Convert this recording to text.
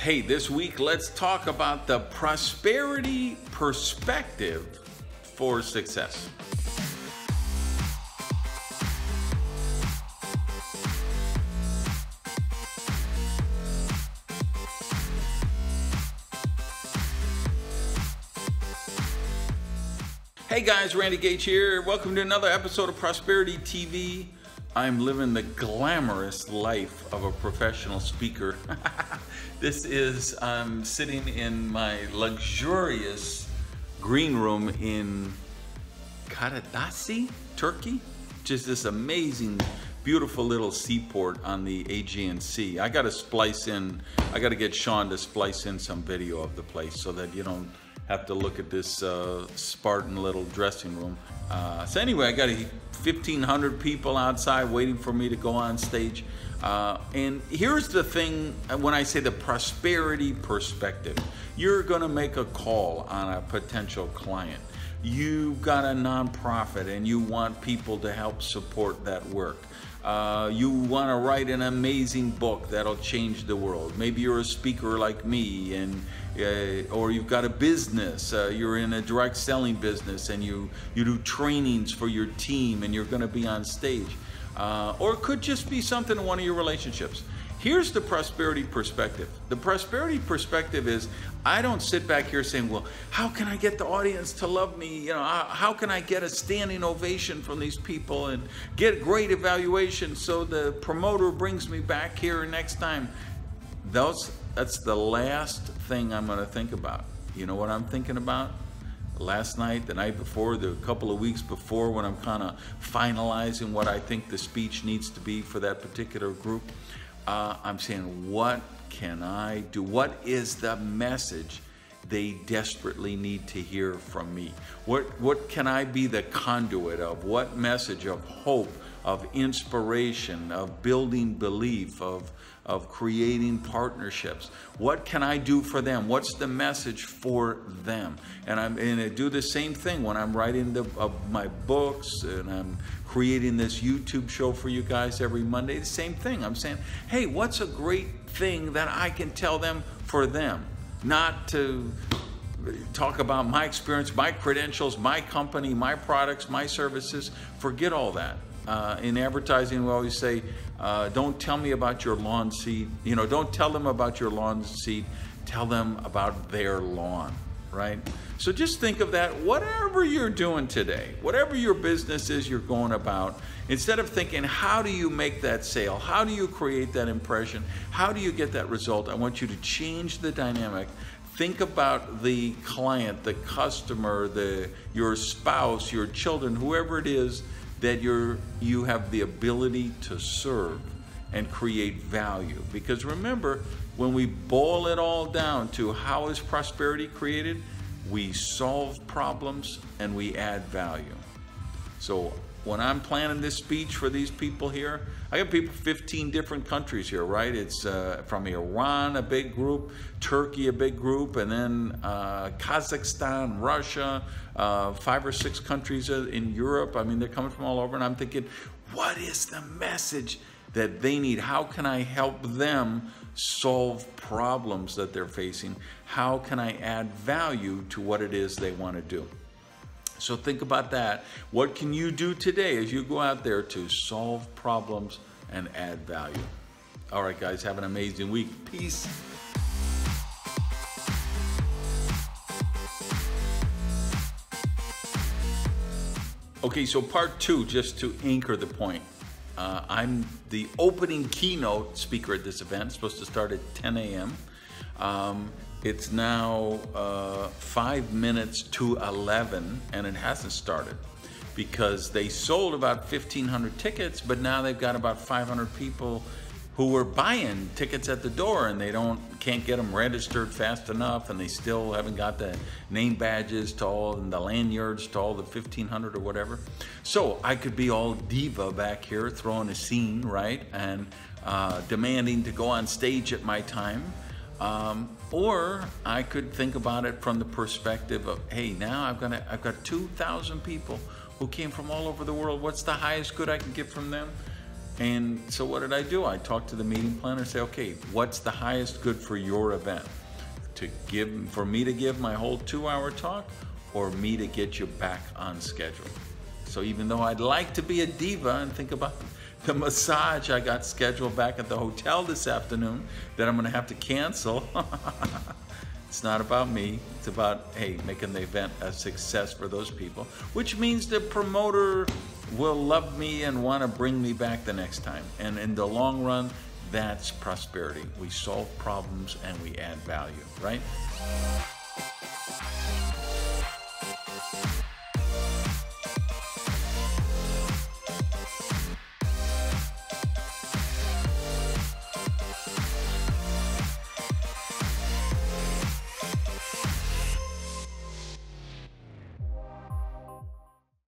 Hey, this week let's talk about the prosperity perspective for success. Hey guys, Randy Gage here. Welcome to another episode of Prosperity TV. I'm living the glamorous life of a professional speaker. I'm sitting in my luxurious green room in Karadasi, Turkey, which is this amazing, beautiful little seaport on the Aegean Sea. I got to get Sean to splice in some video of the place so that you don't have to look at this Spartan little dressing room. So anyway, I got 1,500 people outside waiting for me to go on stage. And here's the thing, when I say the prosperity perspective, you're gonna make a call on a potential client. You've got a nonprofit and you want people to help support that work. You want to write an amazing book that'll change the world. Maybe you're a speaker like me, or you've got a business. You're in a direct selling business and you do trainings for your team and you're going to be on stage. Or it could just be something in one of your relationships. Here's the prosperity perspective. The prosperity perspective is, I don't sit back here saying, well, how can I get the audience to love me? You know, how can I get a standing ovation from these people and get great evaluation so the promoter brings me back here next time? That's the last thing I'm going to think about. You know what I'm thinking about? Last night, the night before, the couple of weeks before, when I'm kind of finalizing what I think the speech needs to be for that particular group, I'm saying, what can I do? What is the message they desperately need to hear from me? What can I be the conduit of? What message of hope, of inspiration, of building belief, of creating partnerships? What can I do for them? What's the message for them? And I do the same thing when I'm writing my books and I'm creating this YouTube show for you guys every Monday. The same thing. I'm saying, hey, what's a great thing that I can tell them for them? Not to talk about my experience, my credentials, my company, my products, my services. Forget all that. In advertising, we always say, don't tell me about your lawn seed. You know, don't tell them about your lawn seed. Tell them about their lawn, right? So just think of that, whatever you're doing today, whatever your business is you're going about, instead of thinking, how do you make that sale? How do you create that impression? How do you get that result? I want you to change the dynamic. Think about the client, the customer, your spouse, your children, whoever it is that you have the ability to serve and create value. Because remember, when we boil it all down to how is prosperity created, we solve problems and we add value. So when I'm planning this speech for these people here, I got people 15 different countries here, right? It's from Iran, a big group, Turkey, a big group, and then Kazakhstan, Russia, 5 or 6 countries in Europe. I mean, they're coming from all over, and I'm thinking, what is the message that they need? How can I help them solve problems that they're facing? How can I add value to what it is they want to do? So think about that. What can you do today as you go out there to solve problems and add value? All right, guys, have an amazing week. Peace. Okay, so part 2, just to anchor the point. I'm the opening keynote speaker at this event. It's supposed to start at 10 a.m. It's now 5 minutes to 11, and it hasn't started because they sold about 1,500 tickets, but now they've got about 500 people who were buying tickets at the door, and they can't get them registered fast enough, and they still haven't got the name badges to all and the lanyards to all the 1,500 or whatever. So I could be all diva back here throwing a scene, right, and demanding to go on stage at my time. Or I could think about it from the perspective of, hey, now I've got 2,000 people who came from all over the world. What's the highest good I can get from them? And so what did I do? I talked to the meeting planner, say, okay, what's the highest good for your event? For me to give my whole 2-hour talk, or me to get you back on schedule? So even though I'd like to be a diva and think about the massage I got scheduled back at the hotel this afternoon that I'm gonna have to cancel, it's not about me. It's about, hey, making the event a success for those people, which means the promoter will love me and wanna bring me back the next time. And in the long run, that's prosperity. We solve problems and we add value, right?